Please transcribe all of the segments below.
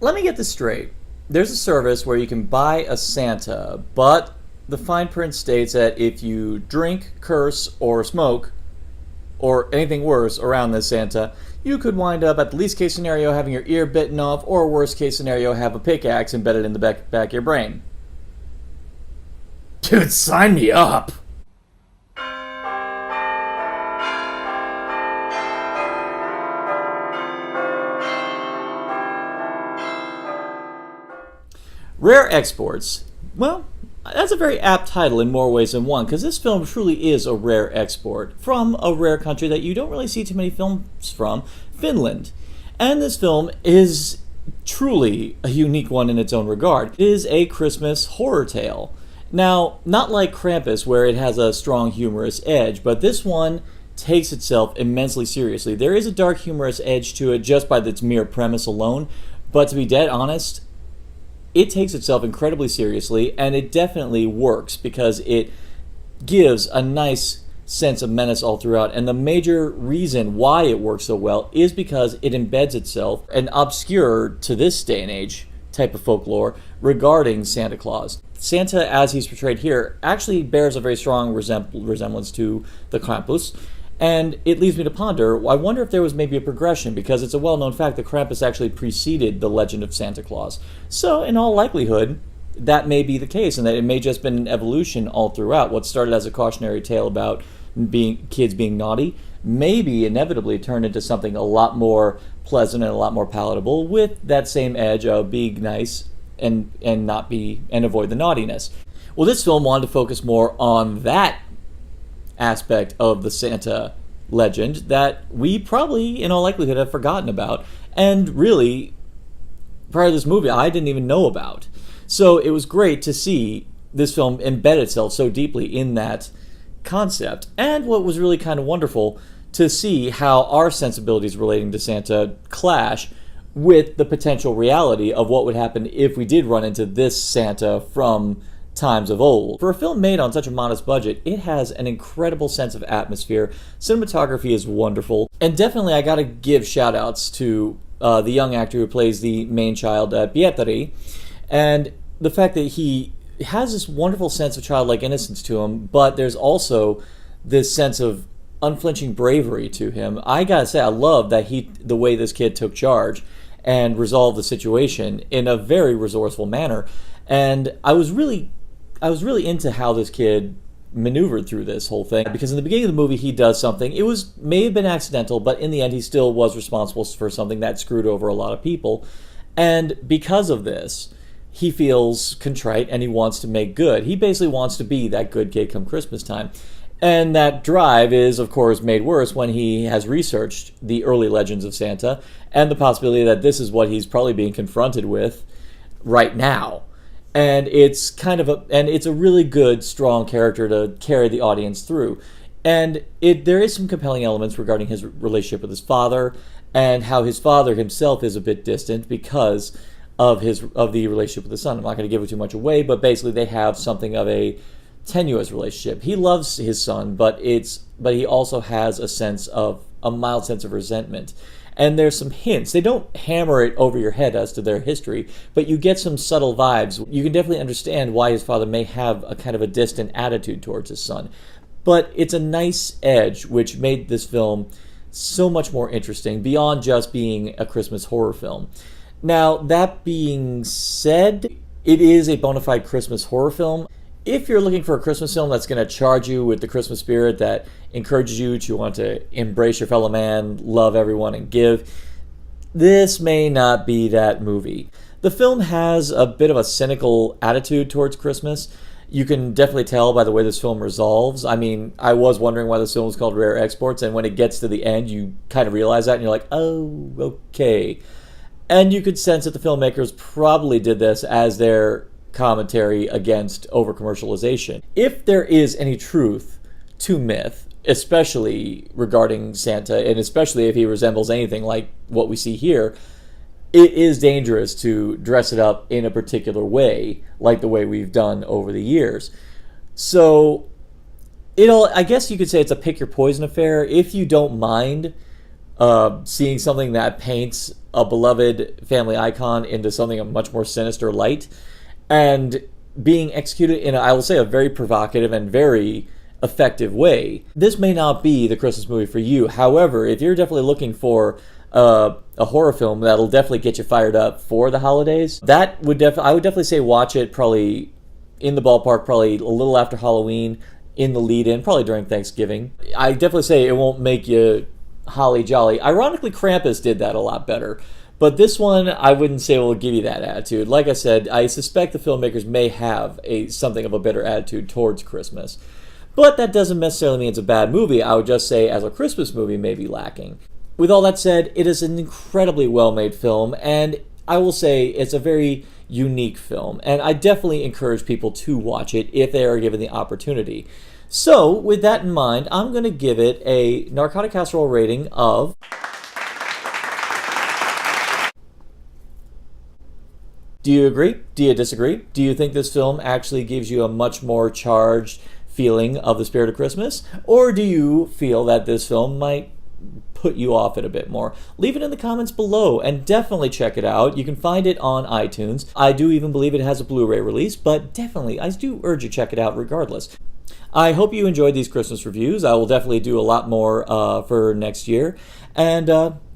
let me get this straight. There's a service where you can buy a Santa, but the fine print states that if you drink, curse, or smoke, or anything worse around this Santa, you could wind up, at the least case scenario, having your ear bitten off, or worst case scenario, have a pickaxe embedded in the back of your brain. Dude, sign me up! Rare Exports. Well, that's a very apt title in more ways than one, because this film truly is a rare export from a rare country that you don't really see too many films from, Finland. And this film is truly a unique one in its own regard. It is a Christmas horror tale. Now, not like Krampus, where it has a strong humorous edge, but this one takes itself immensely seriously. There is a dark humorous edge to it just by its mere premise alone, but to be dead honest, it takes itself incredibly seriously, and it definitely works because it gives a nice sense of menace all throughout. And the major reason why it works so well is because it embeds itself an obscure, to this day and age, type of folklore regarding Santa Claus. Santa, as he's portrayed here, actually bears a very strong resemblance to the Krampus. And it leads me to ponder, I wonder if there was maybe a progression, because it's a well-known fact that Krampus actually preceded the legend of Santa Claus. So, in all likelihood, that may be the case, and that it may just been an evolution all throughout. What started as a cautionary tale about kids being naughty, maybe inevitably turned into something a lot more pleasant and a lot more palatable, with that same edge of being nice and avoid the naughtiness. Well, this film wanted to focus more on that aspect of the Santa legend that we probably, in all likelihood, have forgotten about, and really, prior to this movie, I didn't even know about. So it was great to see this film embed itself so deeply in that concept, and what was really kind of wonderful to see how our sensibilities relating to Santa clash with the potential reality of what would happen if we did run into this Santa from times of old. For a film made on such a modest budget, it has an incredible sense of atmosphere. Cinematography is wonderful, and definitely I gotta give shout outs to the young actor who plays the main child, Pietari, and the fact that he has this wonderful sense of childlike innocence to him, but there's also this sense of unflinching bravery to him. I gotta say, I love that the way this kid took charge and resolved the situation in a very resourceful manner. And I was really into how this kid maneuvered through this whole thing, because in the beginning of the movie he does something, may have been accidental, but in the end he still was responsible for something that screwed over a lot of people, and because of this he feels contrite and he wants to make good. He basically wants to be that good kid come Christmas time, and that drive is of course made worse when he has researched the early legends of Santa and the possibility that this is what he's probably being confronted with right now. And it's a really good, strong character to carry the audience through. And there is some compelling elements regarding his relationship with his father, and how his father himself is a bit distant because of the relationship with the son. I'm not going to give it too much away, but basically they have something of a tenuous relationship. He loves his son, but he also has a mild sense of resentment. And there's some hints. They don't hammer it over your head as to their history, but you get some subtle vibes. You can definitely understand why his father may have a kind of a distant attitude towards his son. But it's a nice edge which made this film so much more interesting beyond just being a Christmas horror film. Now, that being said, it is a bona fide Christmas horror film. If you're looking for a Christmas film that's going to charge you with the Christmas spirit, that encourages you to want to embrace your fellow man, love everyone, and give, this may not be that movie. The film has a bit of a cynical attitude towards Christmas. You can definitely tell by the way this film resolves. I mean, I was wondering why this film was called Rare Exports, and when it gets to the end, you kind of realize that, and you're like, oh, okay. And you could sense that the filmmakers probably did this as their commentary against over-commercialization. If there is any truth to myth, especially regarding Santa, and especially if he resembles anything like what we see here, it is dangerous to dress it up in a particular way, like the way we've done over the years. So, I guess you could say it's a pick your poison affair. If you don't mind seeing something that paints a beloved family icon into something of much more sinister light, and being executed in, I will say, a very provocative and very effective way. This may not be the Christmas movie for you. However, if you're definitely looking for a horror film that'll definitely get you fired up for the holidays, I would definitely say watch it probably in the ballpark, probably a little after Halloween, in the lead-in, probably during Thanksgiving. I definitely say it won't make you holly jolly. Ironically, Krampus did that a lot better. But this one, I wouldn't say will give you that attitude. Like I said, I suspect the filmmakers may have something of a better attitude towards Christmas. But that doesn't necessarily mean it's a bad movie. I would just say, as a Christmas movie, may be lacking. With all that said, it is an incredibly well-made film, and I will say it's a very unique film. And I definitely encourage people to watch it if they are given the opportunity. So, with that in mind, I'm going to give it a Narcotic Casserole rating of... Do you agree? Do you disagree? Do you think this film actually gives you a much more charged feeling of the spirit of Christmas? Or do you feel that this film might put you off it a bit more? Leave it in the comments below and definitely check it out. You can find it on iTunes. I do even believe it has a Blu-ray release, but definitely, I do urge you to check it out regardless. I hope you enjoyed these Christmas reviews. I will definitely do a lot more for next year. And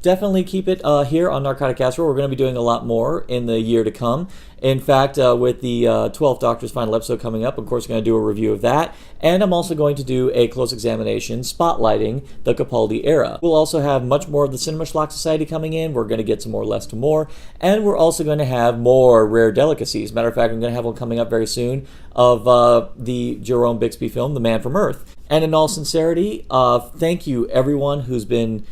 definitely keep it here on Narcotic Casserole. We're going to be doing a lot more in the year to come. In fact, with the 12th Doctor's final episode coming up, of course, we're going to do a review of that. And I'm also going to do a close examination spotlighting the Capaldi era. We'll also have much more of the Cinema Schlock Society coming in. We're going to get some more Less to More. And we're also going to have more rare delicacies. Matter of fact, I'm going to have one coming up very soon of the Jerome Bixby film, The Man from Earth. And in all sincerity, thank you everyone who's been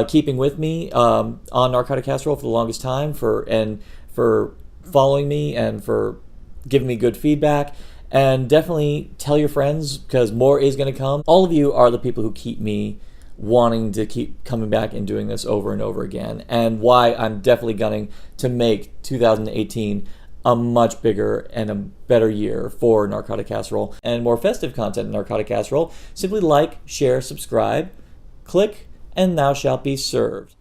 keeping with me on Narcotic Casserole for the longest time, for following me and for giving me good feedback. And definitely tell your friends, because more is going to come. All of you are the people who keep me wanting to keep coming back and doing this over and over again, and why I'm definitely gunning to make 2018 a much bigger and a better year for Narcotic Casserole. And more festive content in Narcotic Casserole, simply like, share, subscribe, click, and thou shalt be served.